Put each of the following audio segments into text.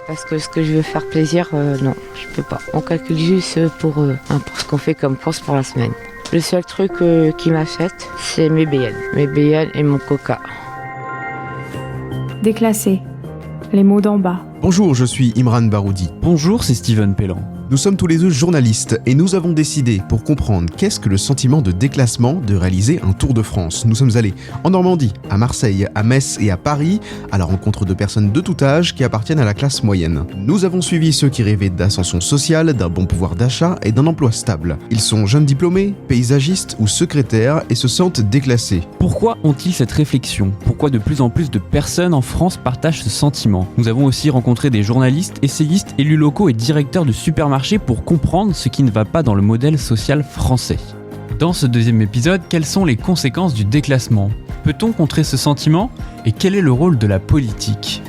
Parce que ce que je veux faire plaisir, non, je peux pas. On calcule juste pour ce qu'on fait comme course pour la semaine. Le seul truc qui m'achète, c'est mes BN. Mes BN et mon coca. Déclassé. Les mots d'en bas. Bonjour, je suis Imran Baroudi. Bonjour, c'est Steven Pellan. Nous sommes tous les deux journalistes et nous avons décidé, pour comprendre qu'est-ce que le sentiment de déclassement, de réaliser un tour de France. Nous sommes allés en Normandie, à Marseille, à Metz et à Paris, à la rencontre de personnes de tout âge qui appartiennent à la classe moyenne. Nous avons suivi ceux qui rêvaient d'ascension sociale, d'un bon pouvoir d'achat et d'un emploi stable. Ils sont jeunes diplômés, paysagistes ou secrétaires et se sentent déclassés. Pourquoi ont-ils cette réflexion ? Pourquoi de plus en plus de personnes en France partagent ce sentiment ? Nous avons aussi rencontré des journalistes, essayistes, élus locaux et directeurs de supermarchés pour comprendre ce qui ne va pas dans le modèle social français. Dans ce deuxième épisode, quelles sont les conséquences du déclassement ? Peut-on contrer ce sentiment ? Et quel est le rôle de la politique ?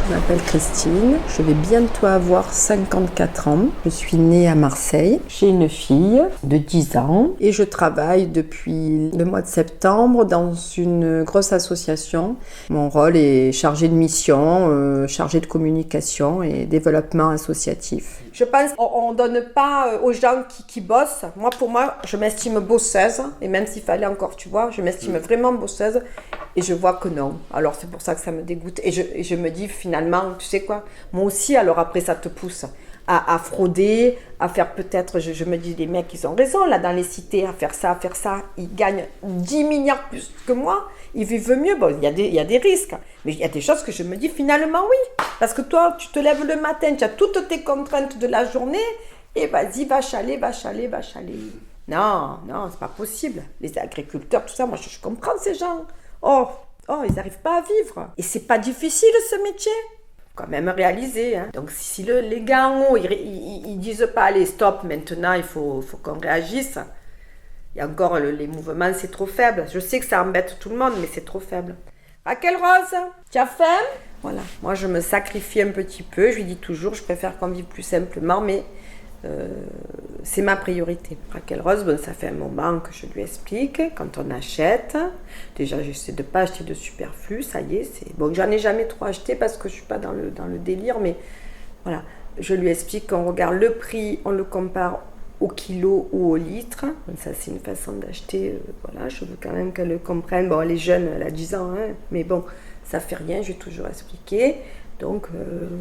Je m'appelle Christine, je vais bientôt avoir 54 ans. Je suis née à Marseille. J'ai une fille de 10 ans et je travaille depuis le mois de septembre dans une grosse association. Mon rôle est chargé de mission, chargé de communication et développement associatif. Je pense qu'on ne donne pas aux gens qui bossent. Pour moi, je m'estime bosseuse et même s'il fallait encore, je m'estime vraiment bosseuse et je vois que non. Alors c'est pour ça que ça me dégoûte et je me dis finalement, tu sais quoi, moi aussi, alors après ça te pousse à frauder, à faire peut-être, je me dis, les mecs, ils ont raison, là, dans les cités, à faire ça, ils gagnent 10 milliards plus que moi, ils vivent mieux, bon, il y a des risques, mais il y a des choses que je me dis, finalement, oui, parce que toi, tu te lèves le matin, tu as toutes tes contraintes de la journée, et vas-y, va chaler. Non, c'est pas possible, les agriculteurs, tout ça, moi, je comprends ces gens, oh, ils n'arrivent pas à vivre, et c'est pas difficile, ce métier. Quand même réaliser. Hein. Donc si les gars en haut, ils disent pas allez stop, maintenant il faut qu'on réagisse. Il y a encore les mouvements, c'est trop faible. Je sais que ça embête tout le monde, mais c'est trop faible. Raquel Rose, tu as faim ? Voilà, moi je me sacrifie un petit peu, je lui dis toujours, je préfère qu'on vive plus simplement, mais c'est ma priorité. Raquel Rose, ça fait un moment que je lui explique, quand on achète, déjà j'essaie de ne pas acheter de superflu, ça y est, j'en ai jamais trop acheté parce que je ne suis pas dans le délire, mais voilà, je lui explique qu'on regarde le prix, on le compare au kilo ou au litre, donc ça c'est une façon d'acheter, voilà, je veux quand même qu'elle comprenne, elle est jeune, elle a 10 ans, hein, mais bon, ça fait rien, je vais toujours expliquer. Donc,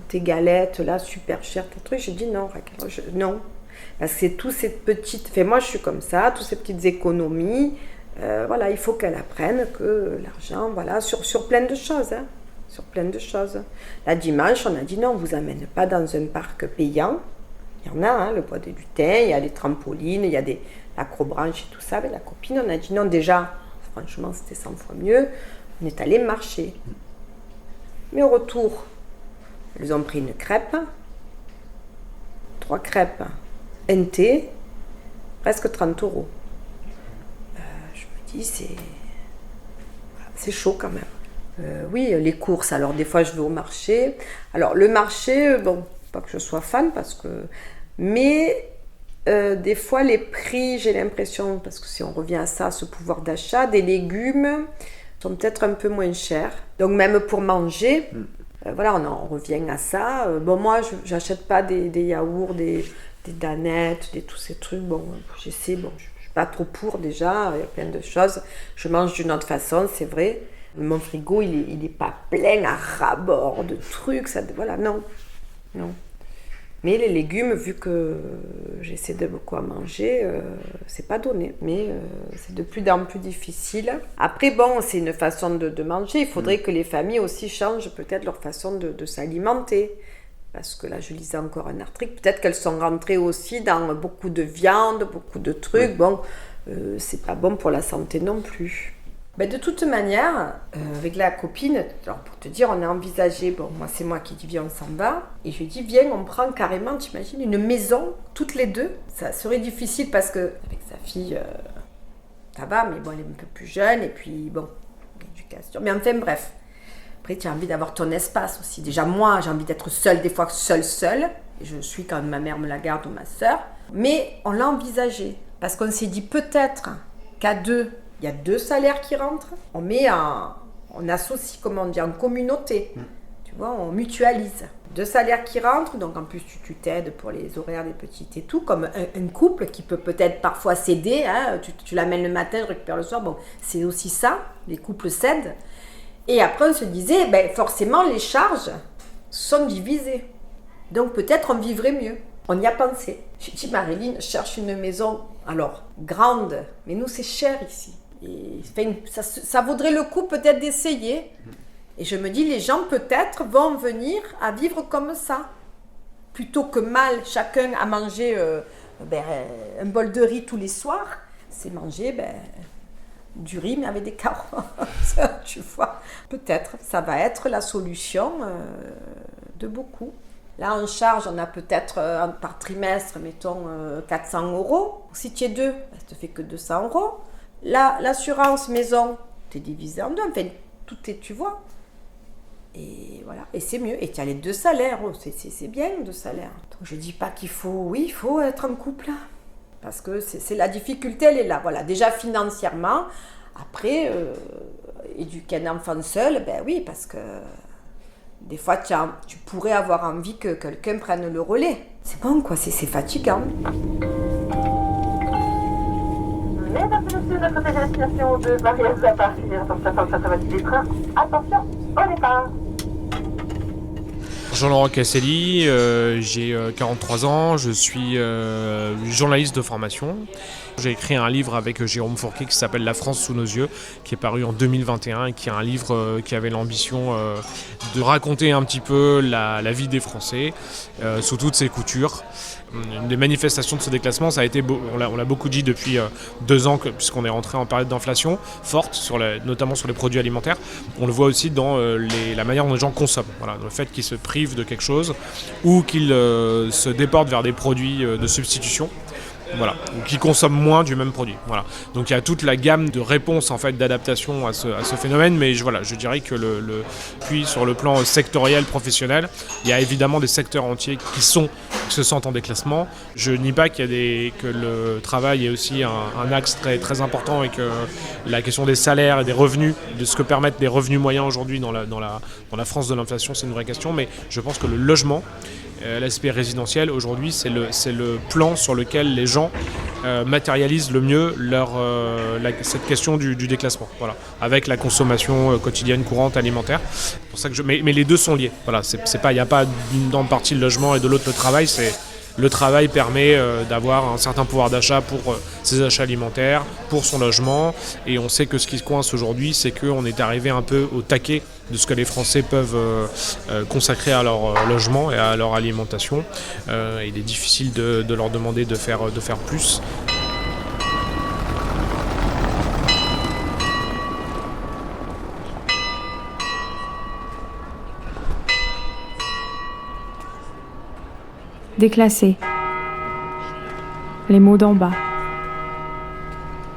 tes galettes, là, super chères, ton truc. J'ai dit non, Raquel, non. Parce que c'est toutes ces petites... moi, je suis comme ça, toutes ces petites économies. Voilà, il faut qu'elle apprenne que l'argent, voilà, sur plein de choses. Hein, sur plein de choses. La dimanche, on a dit non, on ne vous amène pas dans un parc payant. Il y en a, hein, le bois des lutins, il y a les trampolines, il y a l'acrobranche et tout ça. Avec la copine, on a dit non, déjà, franchement, c'était 100 fois mieux. On est allé marcher. Mais au retour... Ils ont pris une crêpe, 3 crêpes, un thé, presque 30 €. Je me dis, c'est chaud quand même. Oui, les courses, alors des fois je vais au marché. Alors le marché, pas que je sois fan, mais des fois les prix, j'ai l'impression, parce que si on revient à ça, ce pouvoir d'achat, des légumes sont peut-être un peu moins chers. Donc même pour manger... Voilà, on revient à ça. Moi, j'achète pas des yaourts, des danettes, tous ces trucs. J'essaie, je suis pas trop pour déjà, il y a plein de choses. Je mange d'une autre façon, c'est vrai. Mon frigo, il est pas plein à ras-bord de trucs, ça, voilà, non. Mais les légumes, vu que j'essaie de beaucoup à manger, c'est pas donné. Mais c'est de plus en plus difficile. Après, c'est une façon de manger. Il faudrait que les familles aussi changent peut-être leur façon de s'alimenter. Parce que là, je lisais encore un article. Peut-être qu'elles sont rentrées aussi dans beaucoup de viande, beaucoup de trucs. C'est pas bon pour la santé non plus. De toute manière, avec la copine, alors pour te dire, on a envisagé, moi c'est moi qui dis viens on s'en va, et je lui dis viens on prend carrément, t'imagines, une maison, toutes les deux. Ça serait difficile parce que avec sa fille, ça va, mais elle est un peu plus jeune, et puis l'éducation. Mais enfin bref, après tu as envie d'avoir ton espace aussi. Déjà moi j'ai envie d'être seule, des fois seule, Je suis quand ma mère me la garde ou ma sœur. Mais on l'a envisagé. Parce qu'on s'est dit peut-être qu'à deux, il y a 2 salaires qui rentrent. On associe, comment on dit, en communauté. Tu vois, on mutualise. 2 salaires qui rentrent, donc en plus tu t'aides pour les horaires des petites et tout, comme un couple qui peut peut-être parfois s'aider, hein, tu l'amènes le matin, je récupère le soir, bon, c'est aussi ça, les couples s'aident. Et après on se disait, forcément les charges sont divisées, donc peut-être on vivrait mieux. On y a pensé. J'ai dit, Marilyn, cherche une maison, alors grande, mais nous c'est cher ici. Et, ça vaudrait le coup peut-être d'essayer. Et je me dis, les gens peut-être vont venir à vivre comme ça. Plutôt que mal, chacun à manger un bol de riz tous les soirs, c'est manger du riz mais avec des carottes, tu vois. Peut-être, ça va être la solution de beaucoup. Là, en charge, on a peut-être par trimestre, mettons 400 €. Si tu es 2, ça te fait que 200 €. L'assurance maison, tu es divisé en 2, enfin, tout est, tu vois. Et voilà, et c'est mieux. Et tu as les 2 salaires, c'est bien 2 salaires. Donc je dis pas qu'il faut, il faut être en couple. Parce que c'est la difficulté, elle est là. Voilà, déjà financièrement. Après, éduquer un enfant seul, oui, parce que des fois tu pourrais avoir envie que quelqu'un prenne le relais. C'est bon quoi, c'est fatigant. Mesdames et messieurs, notre destination de Mariez à partir de 590 des trains. Attention, au départ. Jean-Laurent Casselli, j'ai 43 ans, je suis journaliste de formation. J'ai écrit un livre avec Jérôme Fourquet qui s'appelle La France sous nos yeux, qui est paru en 2021 et qui est un livre qui avait l'ambition de raconter un petit peu la vie des Français sous toutes ses coutures. Une des manifestations de ce déclassement, ça a été, on l'a beaucoup dit depuis 2 ans, puisqu'on est rentré en période d'inflation forte, notamment sur les produits alimentaires. On le voit aussi dans la manière dont les gens consomment. Voilà, le fait qu'ils se privent de quelque chose ou qu'ils se déportent vers des produits de substitution. Voilà, qui consomment moins du même produit. Voilà. Donc il y a toute la gamme de réponses en fait d'adaptation à ce phénomène, mais je dirais que puis sur le plan sectoriel, professionnel, il y a évidemment des secteurs entiers qui se sentent en déclassement. Je nie pas que le travail est aussi un axe très, très important et que la question des salaires et des revenus, de ce que permettent les revenus moyens aujourd'hui dans la France de l'inflation, c'est une vraie question, mais je pense que le logement, l'aspect résidentiel aujourd'hui, c'est le plan sur lequel les gens matérialisent le mieux cette question du déclassement, voilà, avec la consommation quotidienne courante alimentaire. C'est pour ça que mais les deux sont liés. Voilà, il n'y a pas d'une partie le logement et de l'autre le travail. Le travail permet d'avoir un certain pouvoir d'achat pour ses achats alimentaires, pour son logement. Et on sait que ce qui se coince aujourd'hui, c'est qu'on est arrivé un peu au taquet de ce que les Français peuvent consacrer à leur logement et à leur alimentation. Il est difficile de leur demander de faire plus. Déclassé. Les mots d'en bas.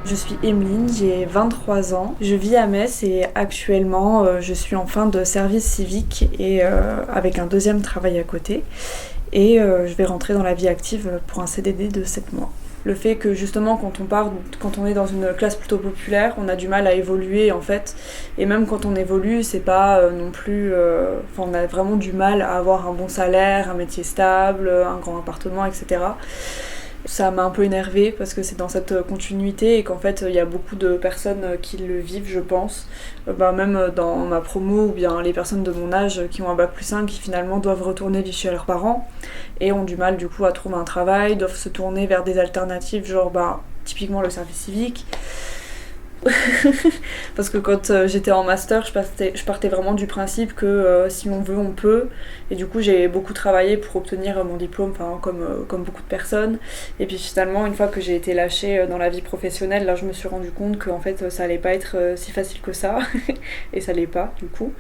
Je suis Emeline, j'ai 23 ans. Je vis à Metz et actuellement je suis en fin de service civique et avec un deuxième travail à côté. Et je vais rentrer dans la vie active pour un CDD de 7 mois. Le fait que justement quand on est dans une classe plutôt populaire, on a du mal à évoluer en fait. Et même quand on évolue, c'est pas non plus... on a vraiment du mal à avoir un bon salaire, un métier stable, un grand appartement, etc. Ça m'a un peu énervée parce que c'est dans cette continuité et qu'en fait il y a beaucoup de personnes qui le vivent, je pense. Même dans ma promo ou bien les personnes de mon âge qui ont un bac+5 qui finalement doivent retourner vivre chez leurs parents et ont du mal du coup à trouver un travail, doivent se tourner vers des alternatives genre typiquement le service civique. Parce que quand j'étais en master, je partais vraiment du principe que si on veut, on peut. Et du coup, j'ai beaucoup travaillé pour obtenir mon diplôme, comme beaucoup de personnes. Et puis finalement, une fois que j'ai été lâchée dans la vie professionnelle, là, je me suis rendu compte qu'en fait, ça allait pas être si facile que ça. Et ça l'est pas, du coup.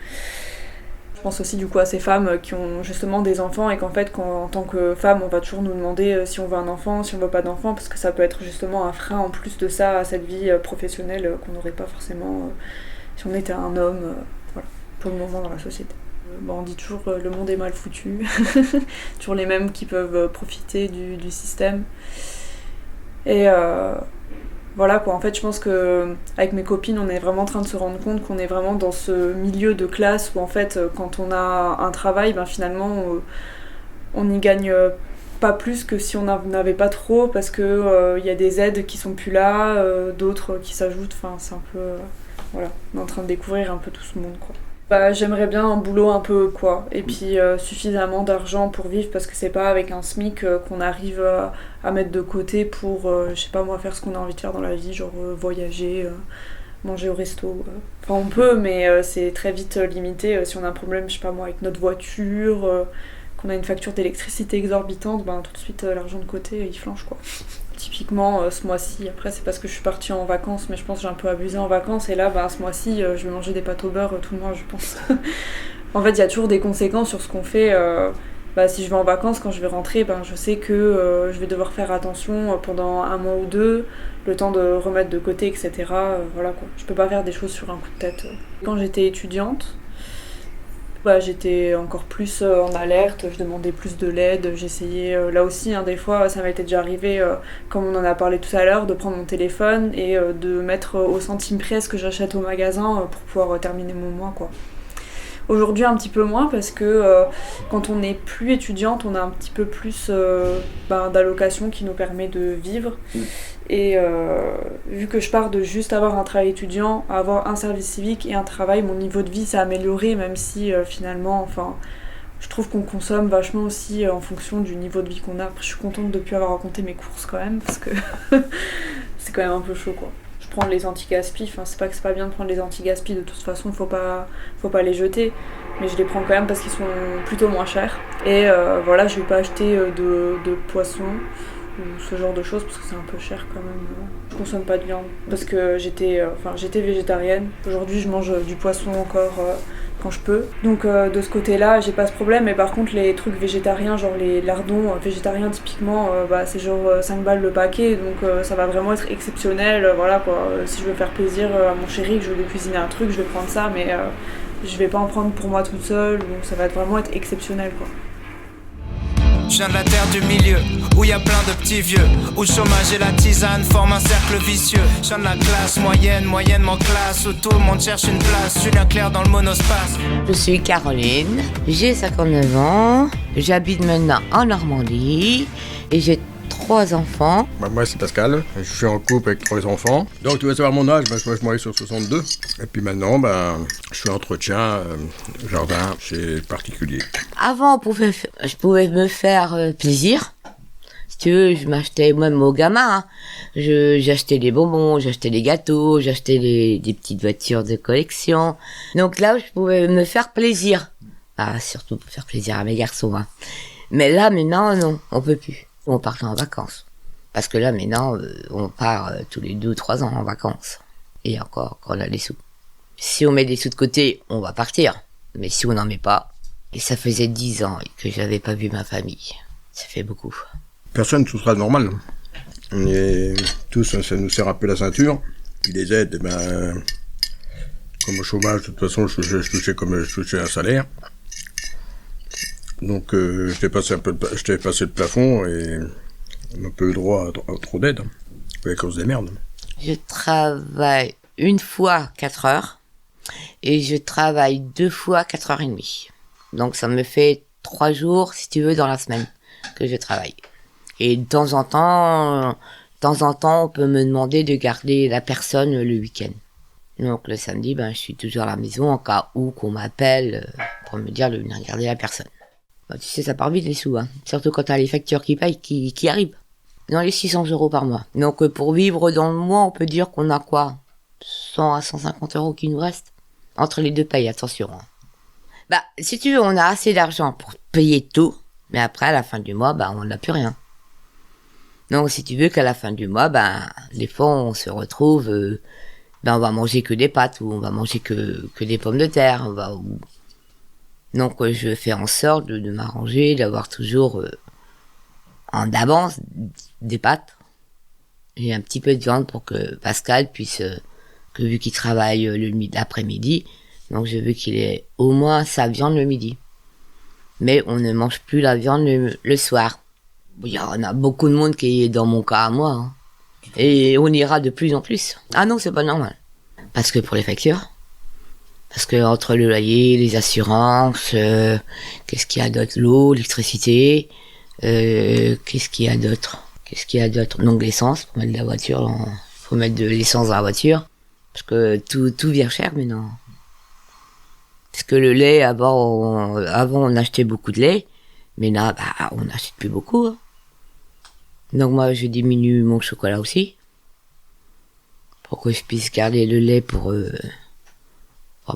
Je pense aussi du coup à ces femmes qui ont justement des enfants et qu'en fait en tant que femme on va toujours nous demander si on veut un enfant, si on veut pas d'enfant parce que ça peut être justement un frein en plus de ça à cette vie professionnelle qu'on n'aurait pas forcément si on était un homme, voilà, pour le moment dans la société. On dit toujours le monde est mal foutu, toujours les mêmes qui peuvent profiter du système. Et voilà quoi, en fait je pense qu'avec mes copines on est vraiment en train de se rendre compte qu'on est vraiment dans ce milieu de classe où en fait quand on a un travail, finalement on n'y gagne pas plus que si on n'avait pas trop, parce que y a des aides qui sont plus là, d'autres qui s'ajoutent, c'est un peu... voilà, on est en train de découvrir un peu tout ce monde quoi. J'aimerais bien un boulot un peu quoi, et puis suffisamment d'argent pour vivre, parce que c'est pas avec un SMIC qu'on arrive à mettre de côté pour, je sais pas moi, faire ce qu'on a envie de faire dans la vie, genre voyager, manger au resto. On peut, mais c'est très vite limité. Si on a un problème, je sais pas moi, avec notre voiture, qu'on a une facture d'électricité exorbitante, tout de suite l'argent de côté il flanche quoi. Typiquement ce mois-ci, après c'est parce que je suis partie en vacances, mais je pense que j'ai un peu abusé en vacances, et là ce mois-ci je vais manger des pâtes au beurre tout le mois je pense. En fait il y a toujours des conséquences sur ce qu'on fait. Si je vais en vacances, quand je vais rentrer, je sais que je vais devoir faire attention pendant un mois ou deux, le temps de remettre de côté, etc. Voilà quoi. Je peux pas faire des choses sur un coup de tête. Quand j'étais étudiante, j'étais encore plus en alerte, je demandais plus de l'aide, j'essayais, là aussi, des fois, ça m'était déjà arrivé, comme on en a parlé tout à l'heure, de prendre mon téléphone et de mettre au centime près ce que j'achète au magasin pour pouvoir terminer mon mois, quoi. Aujourd'hui, un petit peu moins, parce que quand on n'est plus étudiante, on a un petit peu plus d'allocation qui nous permet de vivre. Et vu que je pars de juste avoir un travail étudiant, à avoir un service civique et un travail, mon niveau de vie s'est amélioré, même si finalement, je trouve qu'on consomme vachement aussi en fonction du niveau de vie qu'on a. Après, je suis contente de ne plus avoir raconté mes courses quand même, parce que c'est quand même un peu chaud quoi. Je prends les anti-gaspi, c'est pas que c'est pas bien de prendre les anti-gaspi, de toute façon faut pas les jeter, mais je les prends quand même parce qu'ils sont plutôt moins chers. Et je vais pas acheter de poisson ou ce genre de choses parce que c'est un peu cher quand même. Je consomme pas de viande parce que j'étais végétarienne. Aujourd'hui je mange du poisson encore quand je peux. Donc de ce côté-là, j'ai pas ce problème, mais par contre les trucs végétariens, genre les lardons végétariens typiquement, c'est genre 5 balles le paquet, donc ça va vraiment être exceptionnel, voilà quoi. Si je veux faire plaisir à mon chéri, que je veux lui cuisiner un truc, je vais prendre ça, mais je vais pas en prendre pour moi toute seule, donc ça va vraiment être exceptionnel quoi. Je viens de la terre du milieu, où y a plein de petits vieux, où le chômage et la tisane forment un cercle vicieux. Je viens de la classe moyenne, moyennement classe, où tout le monde cherche une place. Julien Clerc dans le monospace. Je suis Caroline, j'ai 59 ans, j'habite maintenant en Normandie et j'ai 3 enfants. Moi c'est Pascal, je suis en couple avec 3 enfants. Donc tu vas savoir mon âge, je m'arrive sur 62. Et puis maintenant, je fais entretien, jardin chez particulier. Avant, je pouvais me faire plaisir. Si tu veux, je m'achetais même aux gamins. J'achetais des bonbons, j'achetais des gâteaux, j'achetais des petites voitures de collection. Donc là, je pouvais me faire plaisir. Surtout pour faire plaisir à mes garçons. Mais là, maintenant, non, on peut plus. On part en vacances. Parce que là, maintenant, on part tous les 2 ou 3 ans en vacances. Et encore, quand on a les sous. Si on met des sous de côté, on va partir. Mais si on n'en met pas, et ça faisait 10 ans que j'avais pas vu ma famille. Ça fait beaucoup. Personne, tout sera normal. On est tous, ça nous serre un peu la ceinture. Puis les aides, comme au chômage, de toute façon, je touchais un salaire. Donc je t'ai passé le plafond et on n'a pas eu droit à trop d'aide à cause des merdes. Je travaille une fois 4 heures et je travaille 2 fois 4h30. Donc ça me fait 3 jours, si tu veux, dans la semaine que je travaille. Et de temps en temps, on peut me demander de garder la personne le week-end. Donc le samedi, je suis toujours à la maison en cas où qu'on m'appelle pour me dire de venir garder la personne. Tu sais, ça part vite les sous, surtout quand t'as les factures qui arrivent. Dans les 600 € par mois. Donc pour vivre dans le mois, on peut dire qu'on a quoi, 100 à 150 € qui nous restent. Entre les 2 payes, attention. Si tu veux, on a assez d'argent pour payer tout, mais après, à la fin du mois, on n'a plus rien. Donc si tu veux qu'à la fin du mois, des fois, on se retrouve, on va manger que des pâtes, ou on va manger que des pommes de terre, Donc je fais en sorte de m'arranger, d'avoir toujours en avance des pâtes et un petit peu de viande pour que Pascal puisse, que vu qu'il travaille l'après-midi, Donc je veux qu'il ait au moins sa viande le midi. Mais on ne mange plus la viande le soir. Il y en a beaucoup de monde qui est dans mon cas à moi. Hein. Et on ira de plus en plus. Ah non, c'est pas normal. Parce que pour les factures, parce que entre le loyer, les assurances, qu'est-ce qu'il y a d'autre? L'eau, l'électricité, qu'est-ce qu'il y a d'autre? Donc l'essence, pour mettre de la voiture, faut mettre de l'essence dans la voiture. Parce que tout vient cher maintenant. Parce que le lait, avant on achetait beaucoup de lait, mais là, on n'achète plus beaucoup. Hein. Donc moi, je diminue mon chocolat aussi, pour que je puisse garder le lait pour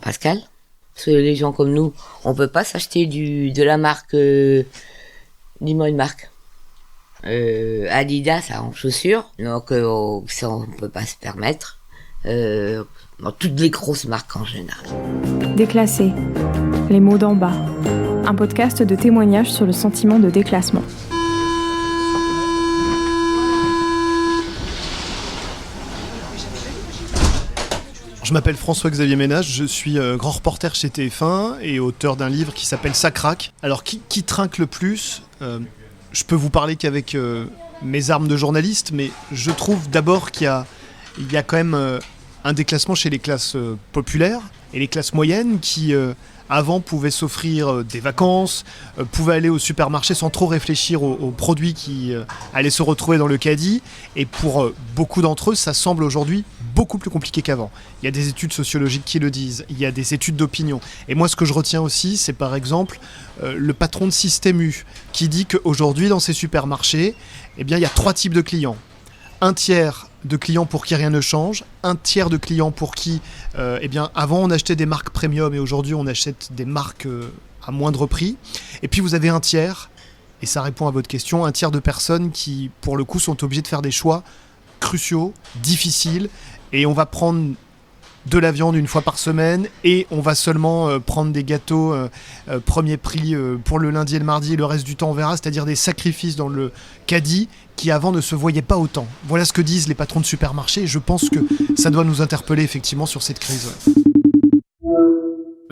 Pascal. Parce que les gens comme nous, on peut pas s'acheter de la marque, dis-moi une marque. Adidas en chaussures, donc ça on peut pas se permettre. Dans toutes les grosses marques en général. Déclassé, les mots d'en bas. Un podcast de témoignages sur le sentiment de déclassement. Je m'appelle François-Xavier Ménage, je suis grand reporter chez TF1 et auteur d'un livre qui s'appelle Ça craque. Alors qui trinque le plus Je peux vous parler qu'avec mes armes de journaliste, mais je trouve d'abord qu'il y a quand même un déclassement chez les classes populaires et les classes moyennes qui avant pouvaient s'offrir des vacances, pouvaient aller au supermarché sans trop réfléchir aux produits qui allaient se retrouver dans le caddie. Et pour beaucoup d'entre eux, ça semble aujourd'hui beaucoup plus compliqué qu'avant. Il y a des études sociologiques qui le disent, il y a des études d'opinion. Et moi, ce que je retiens aussi, c'est par exemple le patron de Système U qui dit qu'aujourd'hui, dans ces supermarchés, eh bien, il y a 3 types de clients. Un tiers de clients pour qui rien ne change, un tiers de clients pour qui, avant on achetait des marques premium et aujourd'hui on achète des marques à moindre prix. Et puis vous avez un tiers, et ça répond à votre question, un tiers de personnes qui, pour le coup, sont obligées de faire des choix cruciaux, difficiles, et on va prendre de la viande une fois par semaine et on va seulement prendre des gâteaux premier prix pour le lundi et le mardi et le reste du temps on verra, c'est-à-dire des sacrifices dans le caddie qui avant ne se voyaient pas autant. Voilà ce que disent les patrons de supermarchés et je pense que ça doit nous interpeller effectivement sur cette crise.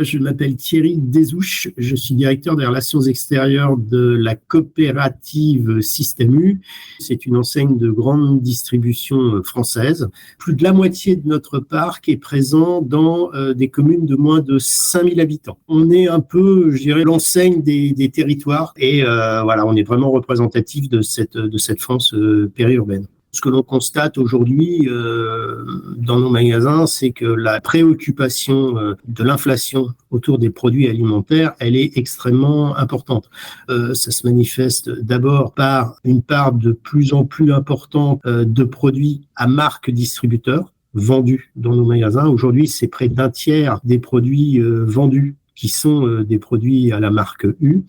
Je m'appelle Thierry Desouches, je suis directeur des relations extérieures de la coopérative Système U. C'est une enseigne de grande distribution française. Plus de la moitié de notre parc est présent dans des communes de moins de 5000 habitants. On est un peu, je dirais, l'enseigne des territoires et on est vraiment représentatif de cette France périurbaine. Ce que l'on constate aujourd'hui dans nos magasins, c'est que la préoccupation de l'inflation autour des produits alimentaires, elle est extrêmement importante. Ça se manifeste d'abord par une part de plus en plus importante de produits à marque distributeur vendus dans nos magasins. Aujourd'hui, c'est près d'un tiers des produits vendus qui sont des produits à la marque U.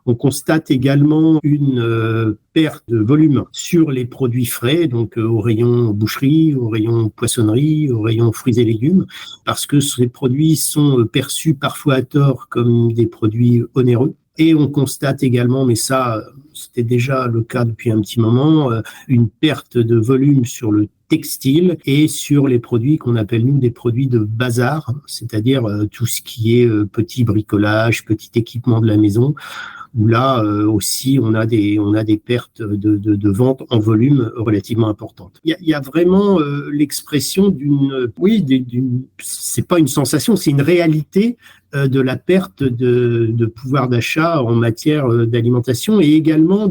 On constate également une perte de volume sur les produits frais, donc au rayon boucherie, au rayon poissonnerie, au rayon fruits et légumes, parce que ces produits sont perçus parfois à tort comme des produits onéreux. Et on constate également, mais ça, c'était déjà le cas depuis un petit moment, une perte de volume sur le textile et sur les produits qu'on appelle nous des produits de bazar, c'est-à-dire tout ce qui est petit bricolage, petit équipement de la maison, où là aussi on a des pertes de vente en volume relativement importantes. Il y a vraiment l'expression c'est pas une sensation, c'est une réalité de la perte de pouvoir d'achat en matière d'alimentation et également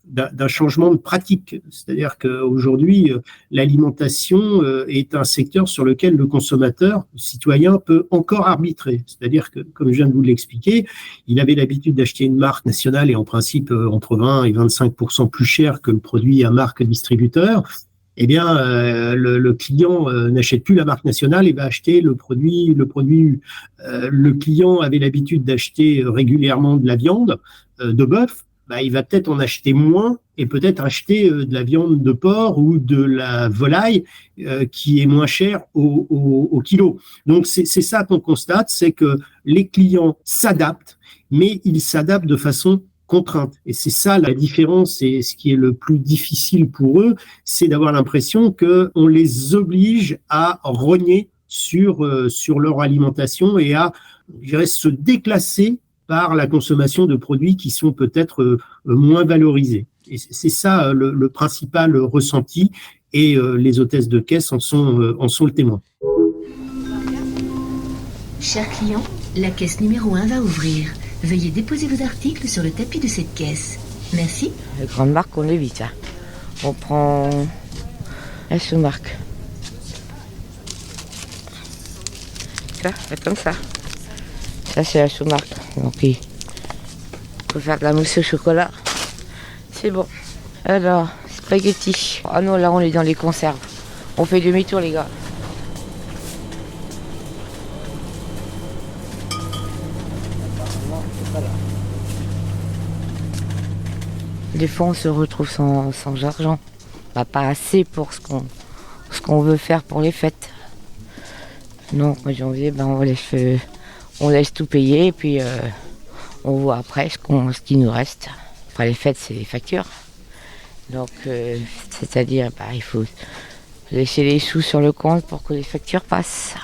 d'un changement de pratique. C'est-à-dire qu'aujourd'hui, l'alimentation est un secteur sur lequel le consommateur, le citoyen, peut encore arbitrer. C'est-à-dire que, comme je viens de vous l'expliquer, il avait l'habitude d'acheter une marque nationale et en principe entre 20 et 25% plus cher que le produit à marque distributeur. Eh bien, le client n'achète plus la marque nationale et va acheter le produit. Le client avait l'habitude d'acheter régulièrement de la viande de bœuf. Il va peut-être en acheter moins et peut-être acheter de la viande de porc ou de la volaille qui est moins chère au kilo. Donc, c'est ça qu'on constate, c'est que les clients s'adaptent, mais ils s'adaptent de façon contrainte. Et c'est ça la différence et ce qui est le plus difficile pour eux, c'est d'avoir l'impression qu'on les oblige à rogner sur leur alimentation et à, je dirais, se déclasser par la consommation de produits qui sont peut-être moins valorisés. Et c'est ça le principal ressenti, et les hôtesses de caisse en sont le témoin. Chers clients, la caisse numéro 1 va ouvrir. Veuillez déposer vos articles sur le tapis de cette caisse. Merci. Les grandes marques, on évite. Hein. On prend la sous-marque. Ça, c'est comme ça. Ça, c'est la sous-marque. Donc, il faut faire de la mousse au chocolat. C'est bon. Alors, spaghetti. Ah non, là, on est dans les conserves. On fait demi-tour, les gars. Des fois, on se retrouve sans argent. Bah, pas assez pour ce qu'on veut faire pour les fêtes. Donc, en janvier, ben, on laisse tout payer et puis on voit après ce qui nous reste. Après les fêtes, c'est les factures. Donc, c'est-à-dire, bah, il faut laisser les sous sur le compte pour que les factures passent.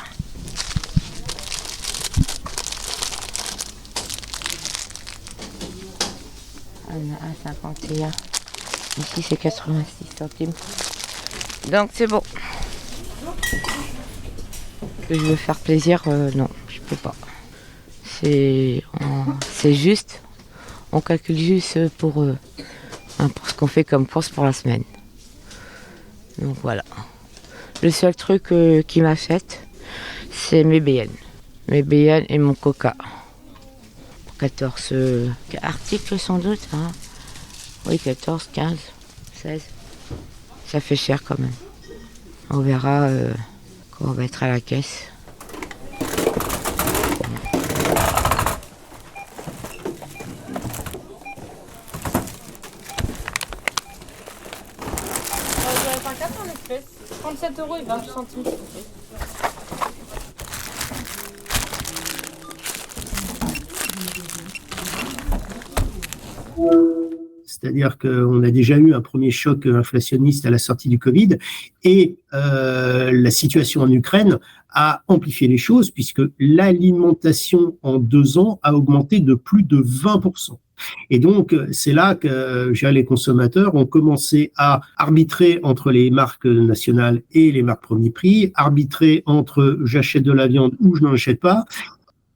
On a 1,51. Ici, c'est 86 centimes. Donc, c'est bon. Que je veux faire plaisir, non, je peux pas. C'est juste. On calcule juste pour ce qu'on fait comme course pour la semaine. Donc voilà. Le seul truc qui m'achète, c'est mes BN. Mes BN et mon coca. 14 articles sans doute. Hein. Oui, 14, 15, 16. Ça fait cher quand même. On verra quand on va être à la caisse. J'aurais fait un 4 en espèces. 37 € et 20 centimes. C'est-à-dire qu'on a déjà eu un premier choc inflationniste à la sortie du Covid, et la situation en Ukraine a amplifié les choses, puisque l'alimentation en 2 ans a augmenté de plus de 20%. Et donc, c'est là que les consommateurs ont commencé à arbitrer entre les marques nationales et les marques premier prix, arbitrer entre j'achète de la viande ou je n'en achète pas.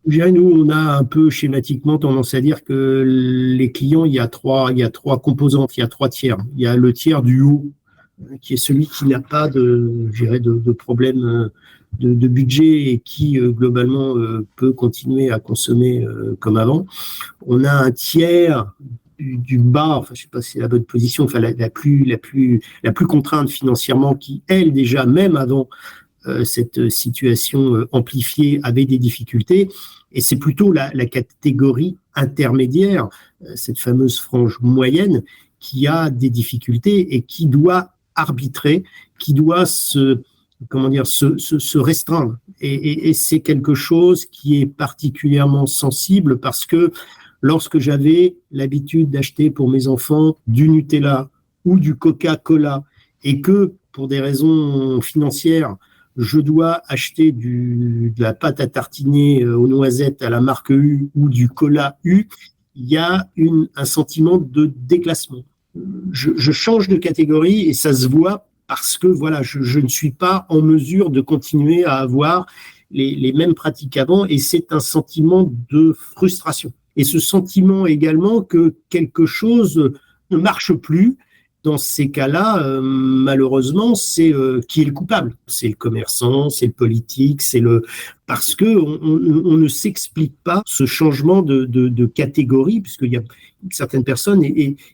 Nous, on a un peu schématiquement tendance à dire que les clients, il y a trois composantes, il y a 3 tiers. Il y a le tiers du haut, qui est celui qui n'a pas de problème de budget et qui, globalement, peut continuer à consommer comme avant. On a un tiers du bas, enfin, je sais pas si c'est la bonne position, enfin, la plus contrainte financièrement, qui, elle, déjà, même avant cette situation amplifiée, avait des difficultés, et c'est plutôt la catégorie intermédiaire, cette fameuse frange moyenne, qui a des difficultés et qui doit arbitrer, qui doit se restreindre. Et c'est quelque chose qui est particulièrement sensible, parce que lorsque j'avais l'habitude d'acheter pour mes enfants du Nutella ou du Coca-Cola, et que, pour des raisons financières, je dois acheter de la pâte à tartiner aux noisettes à la marque U ou du cola U, il y a un sentiment de déclassement. Je change de catégorie et ça se voit, parce que voilà, je ne suis pas en mesure de continuer à avoir les mêmes pratiques qu'avant, et c'est un sentiment de frustration. Et ce sentiment également que quelque chose ne marche plus. Dans ces cas-là, malheureusement, c'est qui est le coupable? C'est le commerçant, c'est le politique, parce que on ne s'explique pas ce changement de catégorie, puisqu'il y a certaines personnes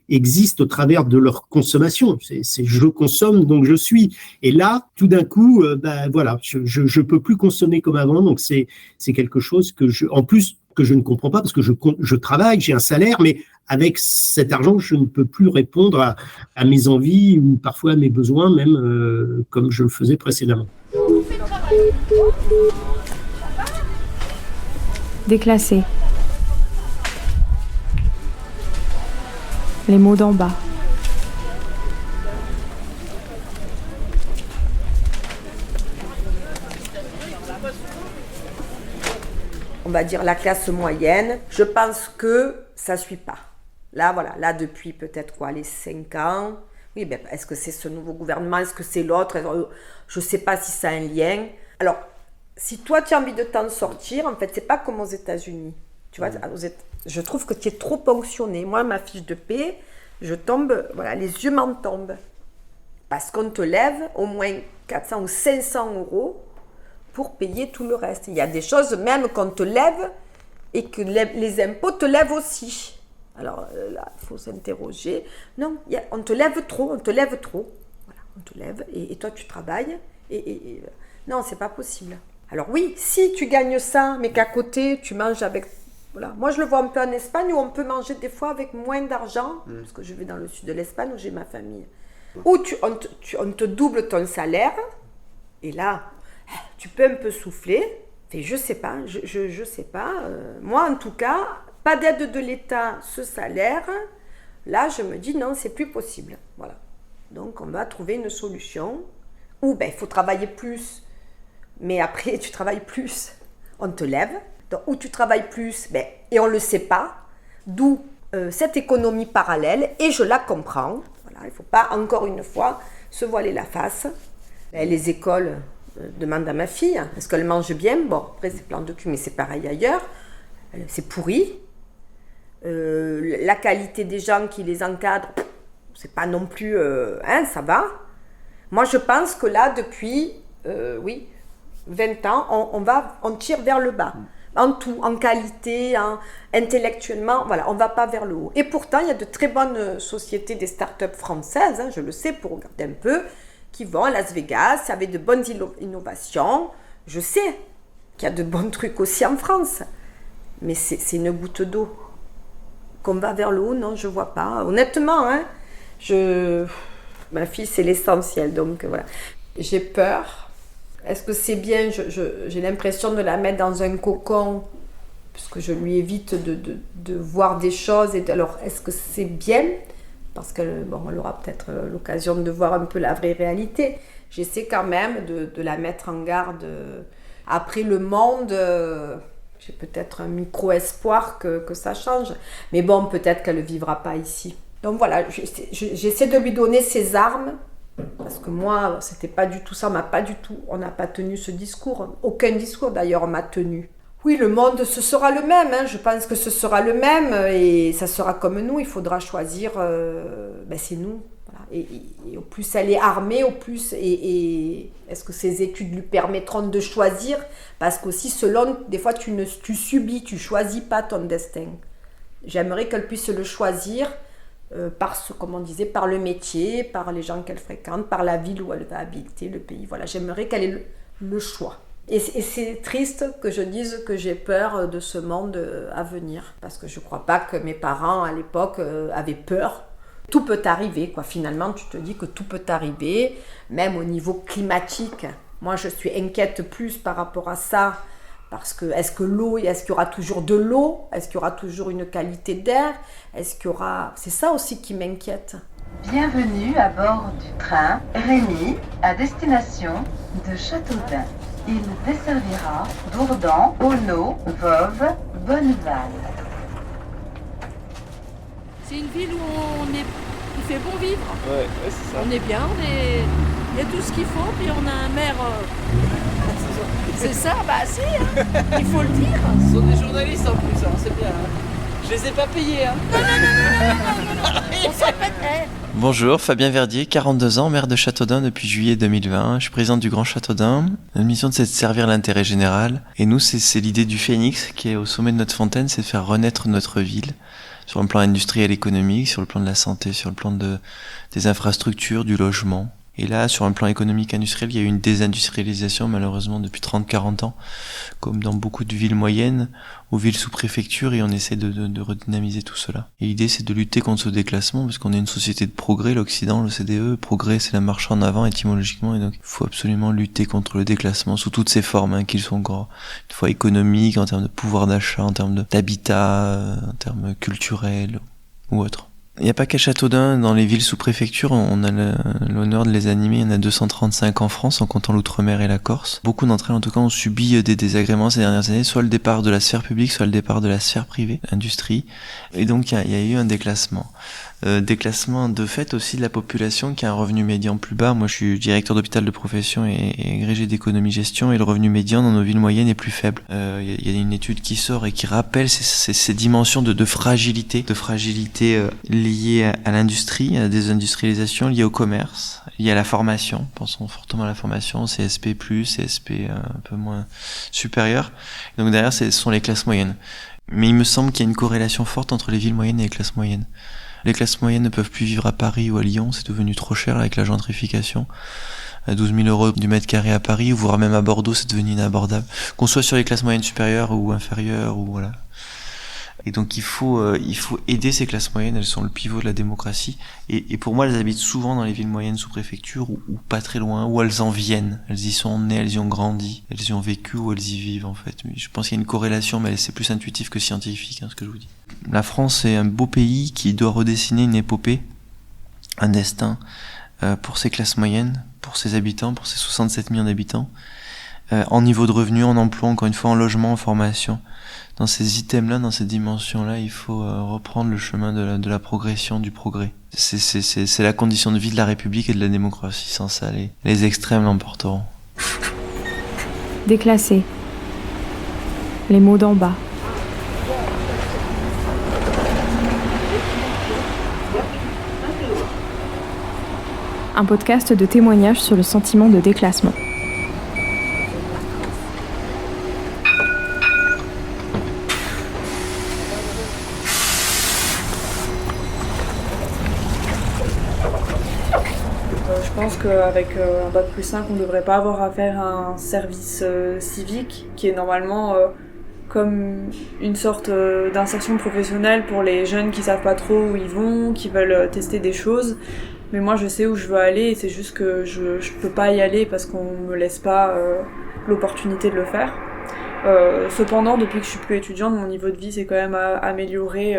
existent au travers de leur consommation. C'est je consomme, donc je suis. Et là, tout d'un coup, voilà, je peux plus consommer comme avant. Donc c'est quelque chose que en plus que je ne comprends pas, parce que je travaille, j'ai un salaire, mais avec cet argent, je ne peux plus répondre à mes envies ou parfois à mes besoins, même comme je le faisais précédemment. Déclassé. Les mots d'en bas. on va dire la classe moyenne, je pense que ça suit pas. Là, voilà, là depuis peut-être les 5 ans, oui, ben, est-ce que c'est ce nouveau gouvernement, est-ce que c'est l'autre, je sais pas si ça a un lien. Alors, si toi tu as envie de t'en sortir, en fait, c'est pas comme aux États-Unis. Tu vois, je trouve que tu es trop ponctionné. Moi, ma fiche de paie, je tombe, voilà, les yeux m'en tombent. Parce qu'on te lève au moins 400 ou 500 euros pour payer tout le reste. Il y a des choses même qu'on te lève et que les impôts te lèvent aussi. Alors là, il faut s'interroger. Non, on te lève trop. Voilà, on te lève et toi tu travailles. Non, c'est pas possible. Alors oui, si tu gagnes ça, mais qu'à côté tu manges avec... Voilà. Moi, je le vois un peu en Espagne où on peut manger des fois avec moins d'argent, parce que je vais dans le sud de l'Espagne où j'ai ma famille. Où on te double ton salaire, et là, tu peux un peu souffler. Et je sais pas, je sais pas. Moi, en tout cas, pas d'aide de l'État, ce salaire. Là, je me dis non, c'est plus possible. Voilà. Donc, on va trouver une solution où il faut travailler plus. Mais après, tu travailles plus, on te lève. Donc, où tu travailles plus, et on ne le sait pas. D'où cette économie parallèle, et je la comprends. Voilà, il ne faut pas, encore une fois, se voiler la face. Les écoles demandent à ma fille, est-ce qu'elle mange bien? Bon, après, c'est plan de cul, mais c'est pareil ailleurs. C'est pourri. La qualité des gens qui les encadrent, c'est pas non plus... ça va. Moi, je pense que là, depuis 20 ans, on tire vers le bas. En tout, en qualité, intellectuellement, voilà, on ne va pas vers le haut. Et pourtant, il y a de très bonnes sociétés, des start-up françaises, je le sais pour regarder un peu, qui vont à Las Vegas avec de bonnes innovations. Je sais qu'il y a de bons trucs aussi en France, mais c'est une goutte d'eau. Qu'on va vers le haut, non, je ne vois pas. Honnêtement, ma fille, c'est l'essentiel, donc voilà. J'ai peur. Est-ce que c'est bien? J'ai l'impression de la mettre dans un cocon, puisque je lui évite de voir des choses. Alors, est-ce que c'est bien? Parce qu'elle aura peut-être l'occasion de voir un peu la vraie réalité. J'essaie quand même de la mettre en garde. Après le monde, j'ai peut-être un micro-espoir que ça change. Mais bon, peut-être qu'elle ne vivra pas ici. Donc voilà, j'essaie de lui donner ses armes. Parce que moi, c'était pas du tout ça, on n'a pas tenu ce discours. Aucun discours d'ailleurs m'a tenu. Oui, le monde, ce sera le même, je pense que ce sera le même et ça sera comme nous, il faudra choisir, c'est nous. Voilà. Et au plus elle est armée, au plus, et est-ce que ses études lui permettront de choisir? Parce qu'aussi, selon, des fois tu subis, tu choisis pas ton destin. J'aimerais qu'elle puisse le choisir. Comme on disait, par le métier, par les gens qu'elle fréquente, par la ville où elle va habiter, le pays. Voilà, j'aimerais qu'elle ait le choix. Et c'est triste que je dise que j'ai peur de ce monde à venir, parce que je ne crois pas que mes parents, à l'époque, avaient peur. Tout peut arriver, quoi. Finalement, tu te dis que tout peut arriver, même au niveau climatique. Moi, je suis inquiète plus par rapport à ça, parce que est-ce qu'il y aura toujours de l'eau? Est-ce qu'il y aura toujours une qualité d'air? C'est ça aussi qui m'inquiète. Bienvenue à bord du train Rémy à destination de Châteaudun. Il desservira Dourdan, Auneau, Voves, Bonneval. C'est une ville où il fait bon vivre. Ouais, c'est ça. On est bien, il y a tout ce qu'il faut, puis on a un maire... C'est ça, si, il faut le dire. Ce sont des journalistes en plus, c'est bien. Je les ai pas payés. Non. On s'appelle. Bonjour, Fabien Verdier, 42 ans, maire de Châteaudun depuis juillet 2020. Je suis président du Grand Châteaudun. Notre mission, c'est de servir l'intérêt général. Et nous, c'est l'idée du phénix qui est au sommet de notre fontaine, c'est de faire renaître notre ville. Sur le plan industriel, économique, sur le plan de la santé, sur le plan des infrastructures, du logement. Et là, sur un plan économique industriel, il y a eu une désindustrialisation, malheureusement, depuis 30-40 ans, comme dans beaucoup de villes moyennes, ou villes sous préfecture, et on essaie de redynamiser tout cela. Et l'idée, c'est de lutter contre ce déclassement, parce qu'on est une société de progrès, l'Occident, le CDE. Progrès, c'est la marche en avant, étymologiquement, et donc il faut absolument lutter contre le déclassement sous toutes ses formes, qu'ils soient encore une fois économiques, en termes de pouvoir d'achat, en termes d'habitat, en termes culturels, ou autres. Il n'y a pas qu'à Châteaudun, dans les villes sous préfecture, on a l'honneur de les animer. Il y en a 235 en France, en comptant l'outre-mer et la Corse. Beaucoup d'entre elles, en tout cas, ont subi des désagréments ces dernières années, soit le départ de la sphère publique, soit le départ de la sphère privée, industrie. Et donc, il y a eu un déclassement. Déclassement de fait aussi de la population qui a un revenu médian plus bas. Moi je suis directeur d'hôpital de profession et agrégé d'économie-gestion, et le revenu médian dans nos villes moyennes est plus faible. Il y a une étude qui sort et qui rappelle ces dimensions de fragilité liées à l'industrie, à la désindustrialisation, liées au commerce, liées à la formation. Pensons fortement à la formation, CSP+, CSP un peu moins supérieur. Donc derrière ce sont les classes moyennes. Mais il me semble qu'il y a une corrélation forte entre les villes moyennes et les classes moyennes. Les classes moyennes ne peuvent plus vivre à Paris ou à Lyon, c'est devenu trop cher avec la gentrification. À 12 000 € du mètre carré à Paris, voire même à Bordeaux, c'est devenu inabordable. Qu'on soit sur les classes moyennes supérieures ou inférieures, ou voilà. Et donc il faut aider ces classes moyennes, elles sont le pivot de la démocratie. Et pour moi, elles habitent souvent dans les villes moyennes sous préfecture, ou pas très loin, ou elles en viennent. Elles y sont nées, elles y ont grandi, elles y ont vécu, ou elles y vivent en fait. Mais je pense qu'il y a une corrélation, mais c'est plus intuitif que scientifique, ce que je vous dis. La France est un beau pays qui doit redessiner une épopée, un destin pour ses classes moyennes, pour ses habitants, pour ses 67 millions d'habitants, en niveau de revenu, en emploi, encore une fois, en logement, en formation. Dans ces items-là, dans ces dimensions-là, il faut reprendre le chemin de la progression, du progrès. C'est la condition de vie de la République et de la démocratie. Sans ça, les extrêmes l'emporteront. Déclassé. Les mots d'en bas. Un podcast de témoignages sur le sentiment de déclassement. Je pense qu'avec un bac plus 5, on ne devrait pas avoir à faire un service civique qui est normalement comme une sorte d'insertion professionnelle pour les jeunes qui savent pas trop où ils vont, qui veulent tester des choses. Mais moi je sais où je veux aller et c'est juste que je peux pas y aller parce qu'on me laisse pas l'opportunité de le faire. Cependant, depuis que je suis plus étudiante, mon niveau de vie s'est quand même amélioré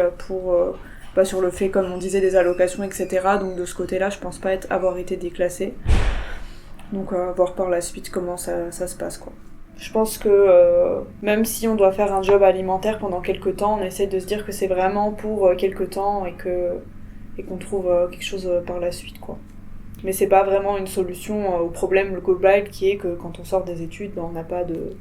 sur le fait, comme on disait, des allocations, etc. Donc de ce côté-là, je pense pas avoir été déclassée. Donc voir par la suite comment ça se passe, quoi. Je pense que même si on doit faire un job alimentaire pendant quelques temps, on essaie de se dire que c'est vraiment pour quelques temps et qu'on trouve quelque chose par la suite, quoi. Mais c'est pas vraiment une solution au problème global qui est que quand on sort des études, on n'a pas de